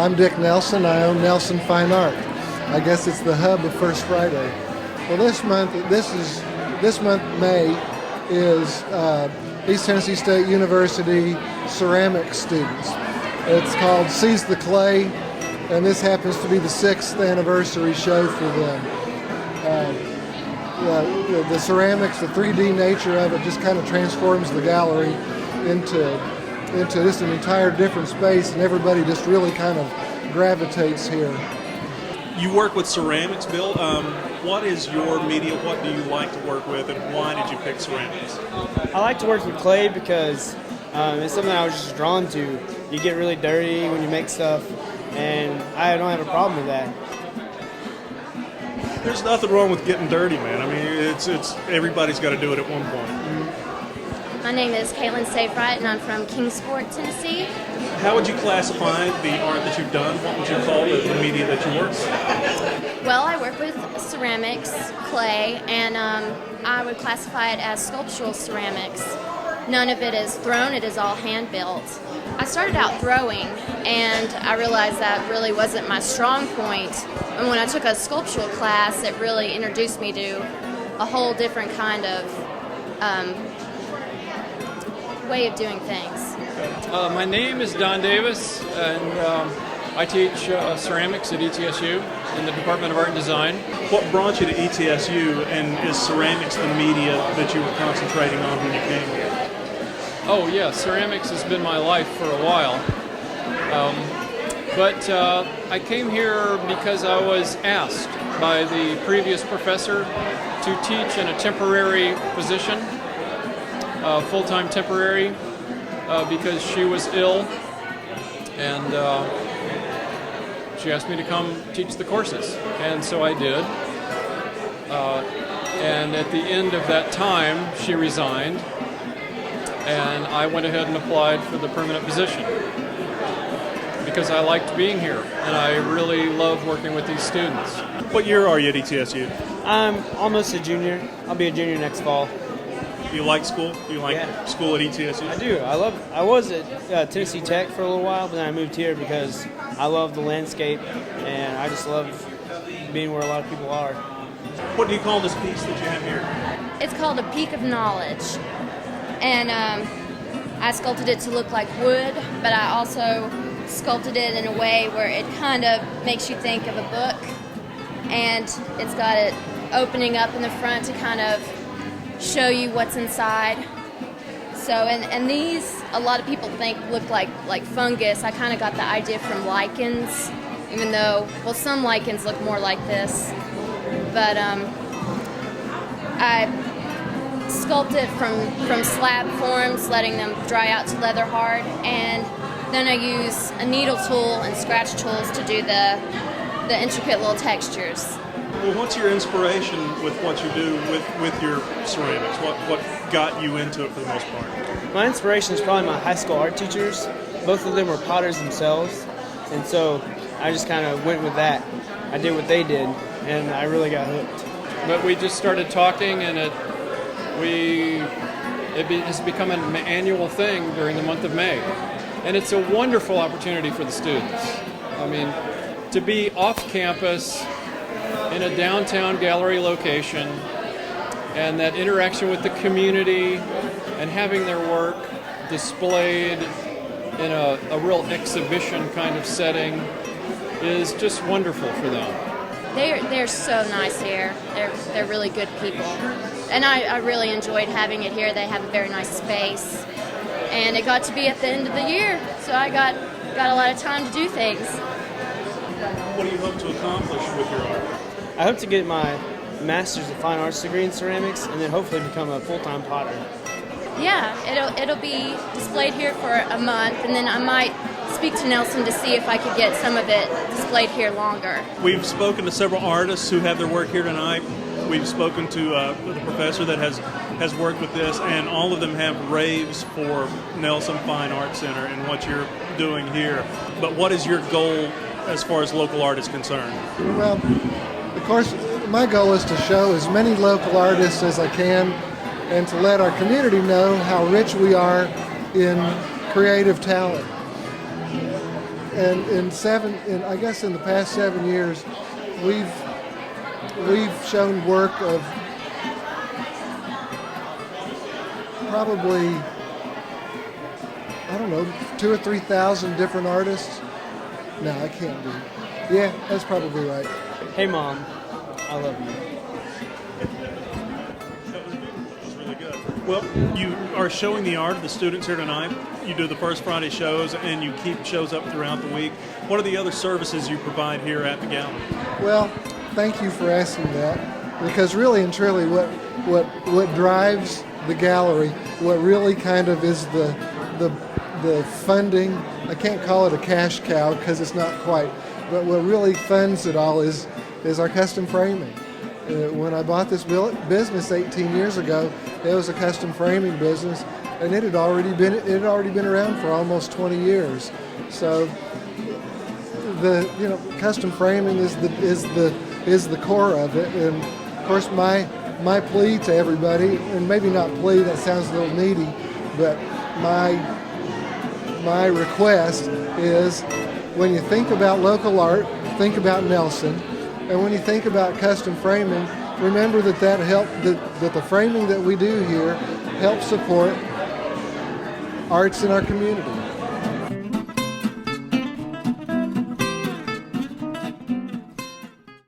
I'm Dick Nelson. I own Nelson Fine Art. I guess it's the hub of First Friday. Well, this month, May, is East Tennessee State University ceramic students. It's called Seize the Clay, and this happens to be the 6th anniversary show for them. The ceramics, the 3D nature of it just kind of transforms the gallery into just an entire different space, and everybody just really kind of gravitates here. You work with ceramics, Bill. What is your media? What do you like to work with, and why did you pick ceramics? I like to work with clay because it's something I was just drawn to. You get really dirty when you make stuff, and I don't have a problem with that. There's nothing wrong with getting dirty, man. I mean, it's everybody's got to do it at one point. My name is Caitlin Safewright, and I'm from Kingsport, Tennessee. How would you classify the art that you've done? What would you call the media that you work with? Well, I work with ceramics, clay, and I would classify it as sculptural ceramics. None of it is thrown, it is all hand-built. I started out throwing, and I realized that really wasn't my strong point. And when I took a sculptural class, it really introduced me to a whole different kind of way of doing things. My name is Don Davis, and I teach ceramics at ETSU in the Department of Art and Design. What brought you to ETSU, and is ceramics the media that you were concentrating on when you came here? Oh yeah, ceramics has been my life for a while. But I came here because I was asked by the previous professor to teach in a temporary position, full-time temporary, because she was ill, and she asked me to come teach the courses, and so I did. And at the end of that time, she resigned, and I went ahead and applied for the permanent position because I liked being here, and I really love working with these students. What year are you at ETSU? I'm almost a junior. I'll be a junior next fall. You like school? You like school at ETSU? I do. I was at Tennessee Tech for a little while, but then I moved here because I love the landscape, and I just love being where a lot of people are. What do you call this piece that you have here? It's called a Peak of Knowledge, and I sculpted it to look like wood, but I also sculpted it in a way where it kind of makes you think of a book, and it's got it opening up in the front to kind of show you what's inside. So, and these, a lot of people think look like fungus. I kind of got the idea from lichens, even though, well, some lichens look more like this. But I sculpted from slab forms, letting them dry out to leather hard, and then I use a needle tool and scratch tools to do the intricate little textures. Well, what's your inspiration with what you do with your ceramics? What got you into it for the most part? My inspiration is probably my high school art teachers. Both of them were potters themselves, and so I just kind of went with that. I did what they did, and I really got hooked. But we just started talking, and it has become an annual thing during the month of May. And it's a wonderful opportunity for the students. I mean, to be off campus in a downtown gallery location, and that interaction with the community, and having their work displayed in a real exhibition kind of setting is just wonderful for them. They're so nice here. They're really good people, and I really enjoyed having it here. They have a very nice space, and it got to be at the end of the year, so I got a lot of time to do things. What do you hope to accomplish with your art? I hope to get my Master's of Fine Arts degree in ceramics, and then hopefully become a full-time potter. Yeah, it'll be displayed here for a month, and then I might speak to Nelson to see if I could get some of it displayed here longer. We've spoken to several artists who have their work here tonight. We've spoken to the professor that has worked with this, and all of them have raves for Nelson Fine Art Center and what you're doing here. But what is your goal as far as local art is concerned? Well, of course, my goal is to show as many local artists as I can, and to let our community know how rich we are in creative talent. and I guess in the past 7 years, we've shown work of probably, I don't know, 2,000 or 3,000 different artists. No, I can't be. Yeah, that's probably right. Hey, Mom, I love you. That was really good. Well, you are showing the art of the students here tonight. You do the first Friday shows, and you keep shows up throughout the week. What are the other services you provide here at the gallery? Well, thank you for asking that, because really and truly what drives the gallery, what really kind of is the funding, I can't call it a cash cow because it's not quite, but what really funds it all is our custom framing. When I bought this business 18 years ago, it was a custom framing business, and it had already been around for almost 20 years. So the custom framing is the core of it, and of course my plea to everybody, and maybe not plea, that sounds a little needy, but my request is, when you think about local art, think about Nelson, and when you think about custom framing, remember that the framing that we do here helps support arts in our community.